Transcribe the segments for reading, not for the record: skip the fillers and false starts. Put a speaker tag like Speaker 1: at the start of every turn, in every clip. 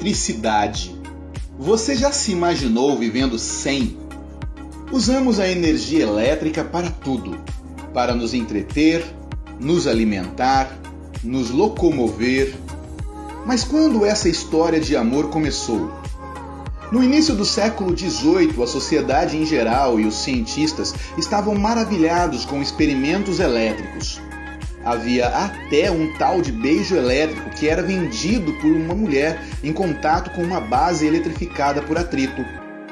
Speaker 1: eletricidade. Você já se imaginou vivendo sem? Usamos a energia elétrica para tudo, para nos entreter, nos alimentar, nos locomover. Mas quando essa história de amor começou? No início do século XVIII, a sociedade em geral e os cientistas estavam maravilhados com experimentos elétricos. Havia até um tal de beijo elétrico que era vendido por uma mulher em contato com uma base eletrificada por atrito.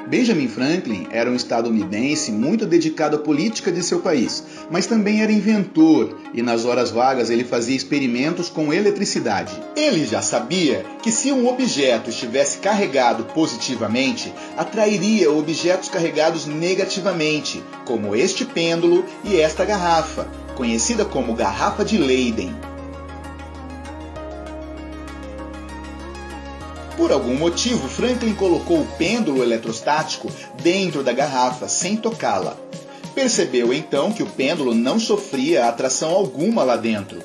Speaker 1: Benjamin Franklin era um estadunidense muito dedicado à política de seu país, mas também era inventor e nas horas vagas ele fazia experimentos com eletricidade. Ele já sabia que se um objeto estivesse carregado positivamente, atrairia objetos carregados negativamente, como este pêndulo e esta garrafa, conhecida como garrafa de Leyden. Por algum motivo, Franklin colocou o pêndulo eletrostático dentro da garrafa, sem tocá-la. Percebeu então que o pêndulo não sofria atração alguma lá dentro.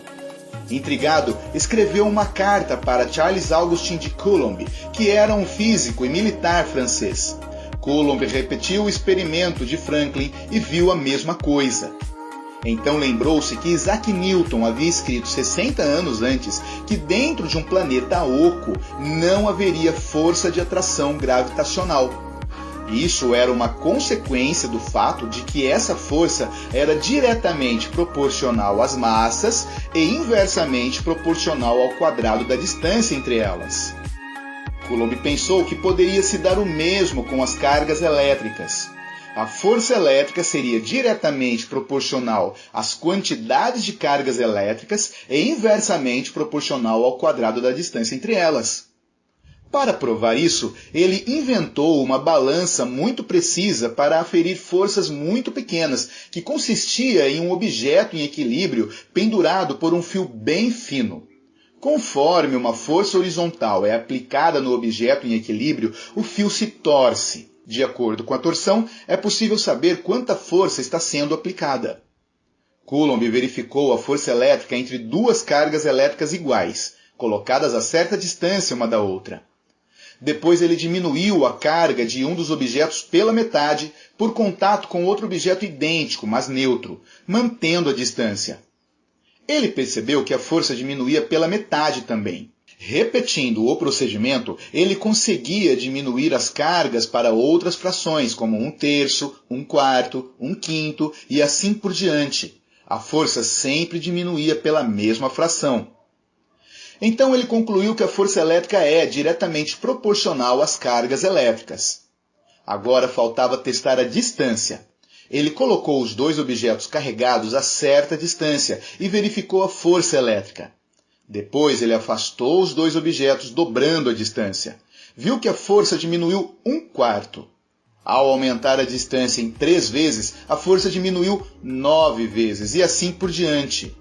Speaker 1: Intrigado, escreveu uma carta para Charles Augustin de Coulomb, que era um físico e militar francês. Coulomb repetiu o experimento de Franklin e viu a mesma coisa. Então lembrou-se que Isaac Newton havia escrito 60 anos antes que dentro de um planeta oco não haveria força de atração gravitacional. Isso era uma consequência do fato de que essa força era diretamente proporcional às massas e inversamente proporcional ao quadrado da distância entre elas. Coulomb pensou que poderia se dar o mesmo com as cargas elétricas. A força elétrica seria diretamente proporcional às quantidades de cargas elétricas e inversamente proporcional ao quadrado da distância entre elas. Para provar isso, ele inventou uma balança muito precisa para aferir forças muito pequenas, que consistia em um objeto em equilíbrio pendurado por um fio bem fino. Conforme uma força horizontal é aplicada no objeto em equilíbrio, o fio se torce. De acordo com a torção, é possível saber quanta força está sendo aplicada. Coulomb verificou a força elétrica entre duas cargas elétricas iguais, colocadas a certa distância uma da outra. Depois ele diminuiu a carga de um dos objetos pela metade por contato com outro objeto idêntico, mas neutro, mantendo a distância. Ele percebeu que a força diminuía pela metade também. Repetindo o procedimento, ele conseguia diminuir as cargas para outras frações, como 1/3, 1/4, 1/5 e assim por diante. A força sempre diminuía pela mesma fração. Então ele concluiu que a força elétrica é diretamente proporcional às cargas elétricas. Agora faltava testar a distância. Ele colocou os dois objetos carregados a certa distância e verificou a força elétrica. Depois ele afastou os dois objetos dobrando a distância. Viu que a força diminuiu 1/4. Ao aumentar a distância em 3 vezes, a força diminuiu 9 vezes e assim por diante.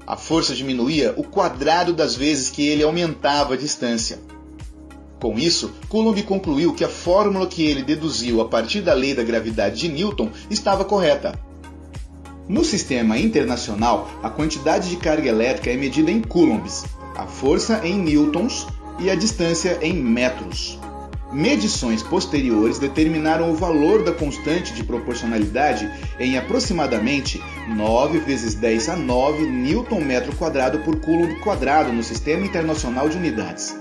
Speaker 1: A força diminuía o quadrado das vezes que ele aumentava a distância. Com isso, Coulomb concluiu que a fórmula que ele deduziu a partir da lei da gravidade de Newton estava correta. No sistema internacional, a quantidade de carga elétrica é medida em coulombs, a força em newtons e a distância em metros. Medições posteriores determinaram o valor da constante de proporcionalidade em aproximadamente 9 vezes 10 a 9 Nm² por coulomb quadrado no Sistema Internacional de Unidades.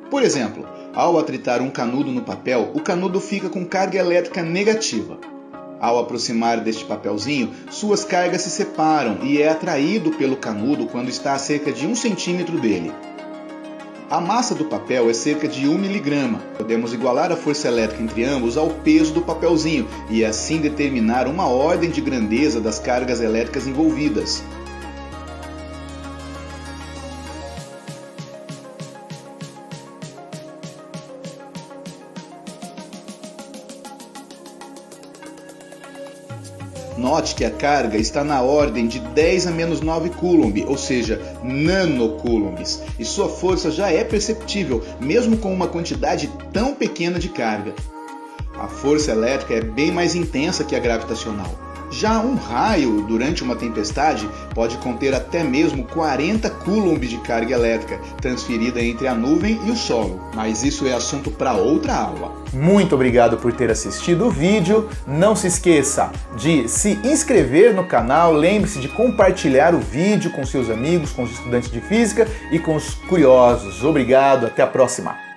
Speaker 1: Por exemplo, ao atritar um canudo no papel, o canudo fica com carga elétrica negativa. Ao aproximar deste papelzinho, suas cargas se separam e é atraído pelo canudo quando está a cerca de 1 centímetro dele. A massa do papel é cerca de 1 miligrama. Podemos igualar a força elétrica entre ambos ao peso do papelzinho e assim determinar uma ordem de grandeza das cargas elétricas envolvidas. Note que a carga está na ordem de 10 a menos 9 coulomb, ou seja, nanocoulombs, e sua força já é perceptível, mesmo com uma quantidade tão pequena de carga. A força elétrica é bem mais intensa que a gravitacional. Já um raio, durante uma tempestade, pode conter até mesmo 40 coulombs de carga elétrica transferida entre a nuvem e o solo. Mas isso é assunto para outra aula.
Speaker 2: Muito obrigado por ter assistido o vídeo. Não se esqueça de se inscrever no canal. Lembre-se de compartilhar o vídeo com seus amigos, com os estudantes de física e com os curiosos. Obrigado, até a próxima!